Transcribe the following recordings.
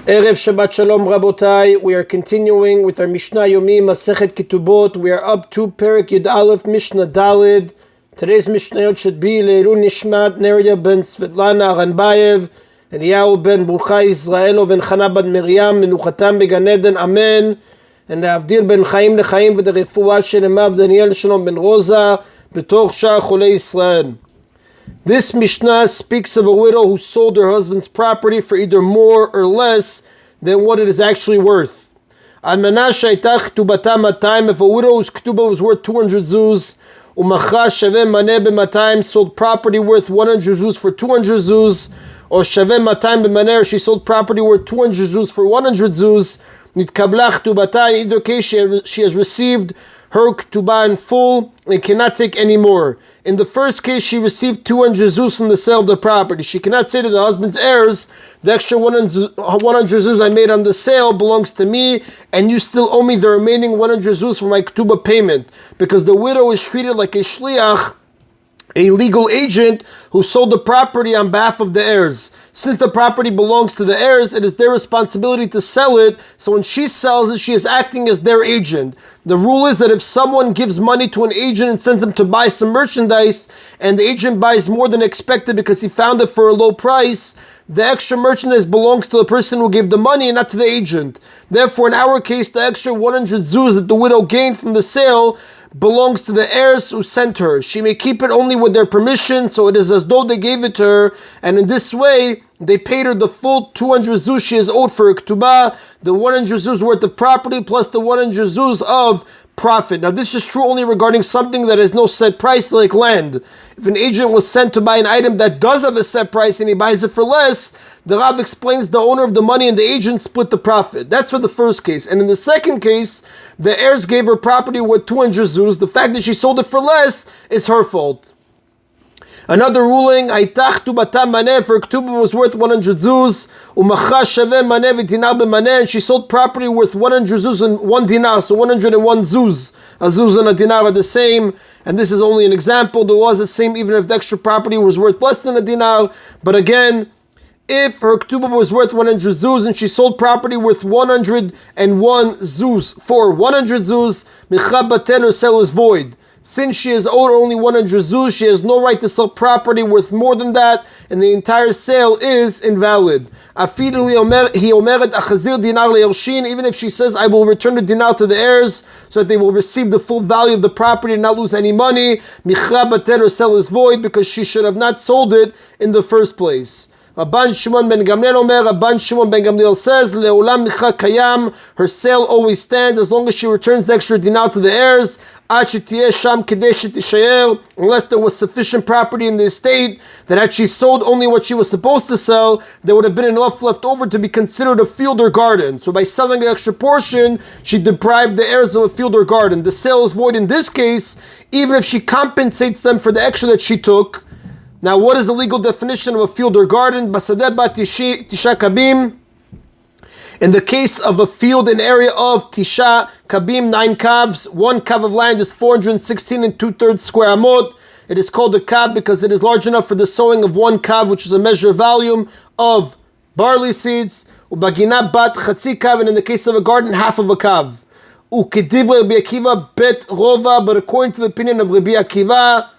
Erev Shabbat Shalom Rabotai. We are continuing with our Mishna Yomi Masechet Ketubot. We are up to Perek Yud Aleph Mishnah Dalid. Today's Mishnayot should be Le'ilui Nishmat Neria ben Svetlana Alayev, Eliyahu ben Brucha Israelo ben Chana ben Miriam Menuchatam began Eden. Amen. And Avdil ben Chaim lechaim v'derefua shelema Daniel Shalom ben Rosa b'toch shar cholei Israel. This Mishnah speaks of a widow who sold her husband's property for either more or less than what it is actually worth. If a widow whose ketubah was worth 200 zuz, sold property worth 100 zuz for 200 zuz, or she sold property worth 200 zuz for 100 zuz, in either case she has received her ketubah in full and cannot take any more. In the first case, she received 200 zuz from the sale of the property. She cannot say to the husband's heirs, the extra 100 zuz I made on the sale belongs to me, and you still owe me the remaining 100 zuz for my ketubah payment, because the widow is treated like a shliach, a legal agent who sold the property on behalf of the heirs. Since the property belongs to the heirs, it is their responsibility to sell it, so when she sells it, she is acting as their agent. The rule is that if someone gives money to an agent and sends him to buy some merchandise, and the agent buys more than expected because he found it for a low price, the extra merchandise belongs to the person who gave the money and not to the agent. Therefore, in our case, the extra 100 zuz that the widow gained from the sale belongs to the heirs who sent her. She may keep it only with their permission, so it is as though they gave it to her, and in this way, they paid her the full 200 zuz she is owed for her ketubah, the 100 zuz worth of property plus the 100 zuz of profit. Now this is true only regarding something that has no set price, like land. If an agent was sent to buy an item that does have a set price and he buys it for less, the Rav explains the owner of the money and the agent split the profit. That's for the first case. And in the second case, the heirs gave her property worth 200 zuz. The fact that she sold it for less is her fault. Another ruling, Aitach tubata maneh, for ketubah was worth 100 zuz, umacha shaveh maneh v'dinar b'maneh, and she sold property worth 100 zuz and 1 dinar, so 101 zuz. A zuz and a dinar are the same, and this is only an example. The law is the same even if the extra property was worth less than a dinar. But again, if her ketubah was worth 100 zuz and she sold property worth 101 zuz for 100 zuz, micha baten, her sale is void. Since she is owed only 100 zuz, she has no right to sell property worth more than that, and the entire sale is invalid. Even if she says, I will return the dinar to the heirs, so that they will receive the full value of the property and not lose any money, her sale is void, because she should have not sold it in the first place. Rabban Shimon ben Gamliel says, Le'olam micha kayam, her sale always stands as long as she returns the extra dinar to the heirs, unless there was sufficient property in the estate that had she sold only what she was supposed to sell, there would have been enough left over to be considered a field or garden. So by selling the extra portion, she deprived the heirs of a field or garden. The sale is void in this case, even if she compensates them for the extra that she took. Now, what is the legal definition of a field or garden? Basadeh bat tisha kabim. In the case of a field, an area of tisha kabim, 9 kavs, 1 kav of land is 416 and 2/3 square amot. It is called a kav because it is large enough for the sowing of 1 kav, which is a measure of volume of barley seeds. Ubagina bat chatzi kav, and in the case of a garden, half of a kav. Ukedivre Rabbi Akiva bet rova, but according to the opinion of Rabbi Akiva,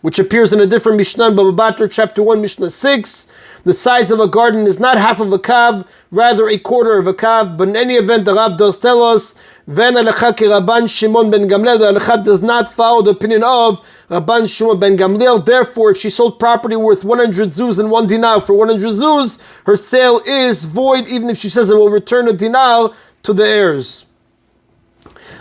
which appears in a different Mishnah, Baba Batra, chapter 1, Mishnah 6. The size of a garden is not half of a kav, rather a quarter of a kav. But in any event, the Rav does tell us, Ven alecha ki Rabban Shimon ben Gamliel, the alecha does not follow the opinion of Rabban Shimon ben Gamliel. Therefore, if she sold property worth 100 zuz and 1 dinar for 100 zuz, her sale is void, even if she says it will return a dinar to the heirs.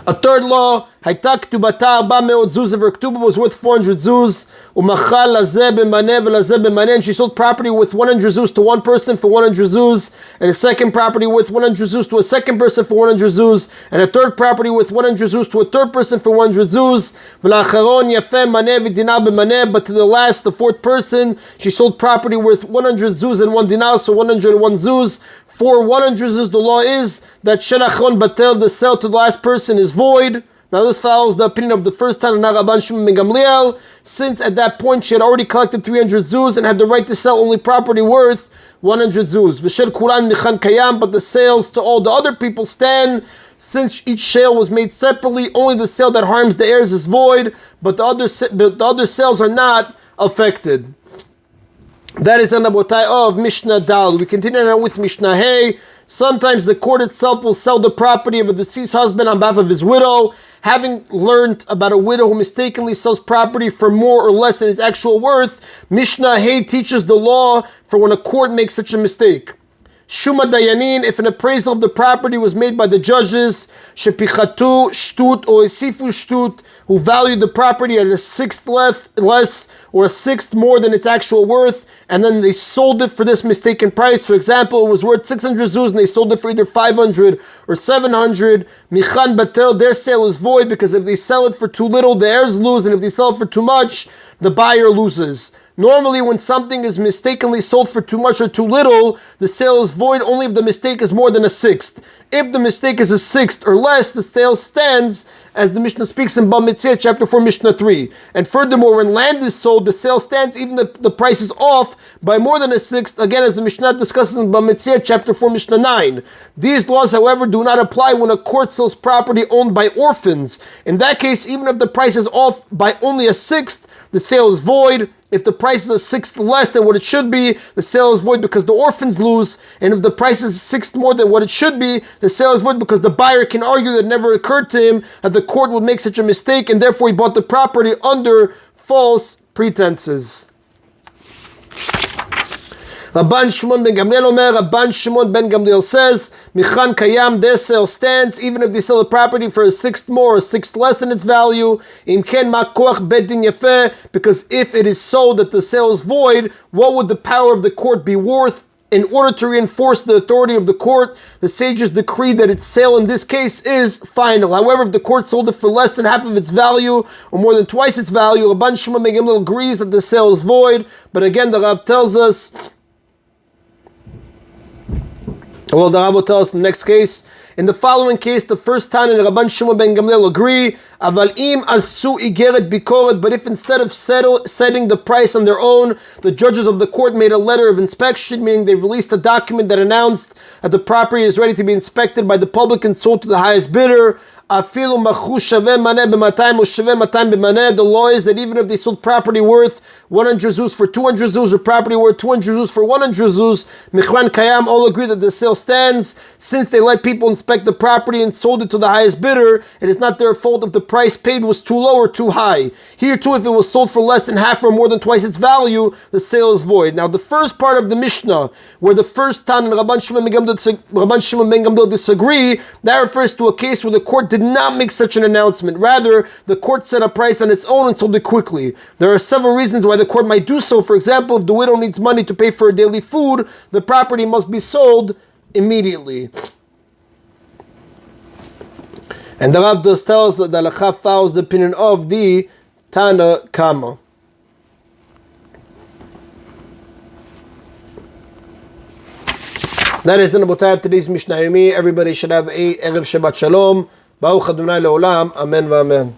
A third law, Hayta ketubata 400 zuz, if her ketubah was worth 400 zuz, umachal lazeh b'maneh v'lazeh b'maneh, and she sold property worth 100 zuz to one person for 100 zuz, and a second property worth 100 zuz to a second person for 100 zuz, and a third property worth 100 zuz to a third person for 100 zuz, v'la'acharon yafeh maneh v'dinar b'maneh, but to the last, the fourth person, she sold property worth 100 zuz and 1 dinar, so 101 zuz. For 100 zuz, the law is that shenachon batel, the sale to the last person, is void. Now this follows the opinion of the first time of Rabban Shimon ben Gamliel, since at that point she had already collected 300 zuz and had the right to sell only property worth 100 zuz. V'shel kulan michan kayam, but the sales to all the other people stand. Since each sale was made separately, only the sale that harms the heirs is void, but the other sales are not affected. That is an abotai of Mishnah Dal. We continue now with Mishnah Hey. Sometimes the court itself will sell the property of a deceased husband on behalf of his widow. Having learned about a widow who mistakenly sells property for more or less than its actual worth, Mishnah Hey teaches the law for when a court makes such a mistake. Shuma Dayanin, if an appraisal of the property was made by the judges, Shepichatu Shtut or Isifu Shtut, who valued the property at a sixth less or a sixth more than its actual worth, and then they sold it for this mistaken price. For example, it was worth 600 zuz and they sold it for either 500 or 700. Michan Batel, their sale is void, because if they sell it for too little, the heirs lose, and if they sell it for too much, the buyer loses. Normally, when something is mistakenly sold for too much or too little, the sale is void only if the mistake is more than a sixth. If the mistake is a sixth or less, the sale stands, as the Mishnah speaks in Bava Metzia, chapter 4, Mishnah 3. And furthermore, when land is sold, the sale stands even if the price is off by more than a sixth, again, as the Mishnah discusses in Bava Metzia, chapter 4, Mishnah 9. These laws, however, do not apply when a court sells property owned by orphans. In that case, even if the price is off by only a sixth, the sale is void. If the price is a sixth less than what it should be, the sale is void because the orphans lose. And if the price is a sixth more than what it should be, the sale is void because the buyer can argue that it never occurred to him that the court would make such a mistake, and therefore he bought the property under false pretenses. Rabban Shimon ben Gamliel Omer, Rabban Shimon ben Gamliel says, Michan Kayam, their sale stands, even if they sell the property for a sixth more or a sixth less than its value. Im ken ma koach bet din yafeh, because if it is so that the sale is void, what would the power of the court be worth? In order to reinforce the authority of the court, the sages decreed that its sale in this case is final. However, if the court sold it for less than half of its value or more than twice its value, Rabban Shimon ben Gamliel agrees that the sale is void. But again, the Rav tells us, well, the Rav will tell us in the next case. In the following case, the first time in Rabban Shimon ben Gamliel agree, Aval im asu igeret bikoret, but if instead of setting the price on their own, the judges of the court made a letter of inspection, meaning they released a document that announced that the property is ready to be inspected by the public and sold to the highest bidder. The law is that even if they sold property worth 100 zuz for 200 zuz, or property worth 200 zuz for 100 zuz, Michran Kayam, all agree that the sale stands. Since they let people inspect the property and sold it to the highest bidder, it is not their fault if the price paid was too low or too high. Here too, if it was sold for less than half or more than twice its value, the sale is void. Now the first part of the Mishnah, where the first time in Rabban Shimon ben Gamliel disagree, that refers to a case where the court did not make such an announcement. Rather, the court set a price on its own and sold it quickly. There are several reasons why the court might do so. For example, if the widow needs money to pay for her daily food, the property must be sold immediately. And the Rav does tell us that the halakha follows the opinion of the Tana Kama. That is the Nabotai of today's Mishna Yomi. Everybody should have a Erev Shabbat Shalom. Baruch Adonai Leolam. Amen v'amen.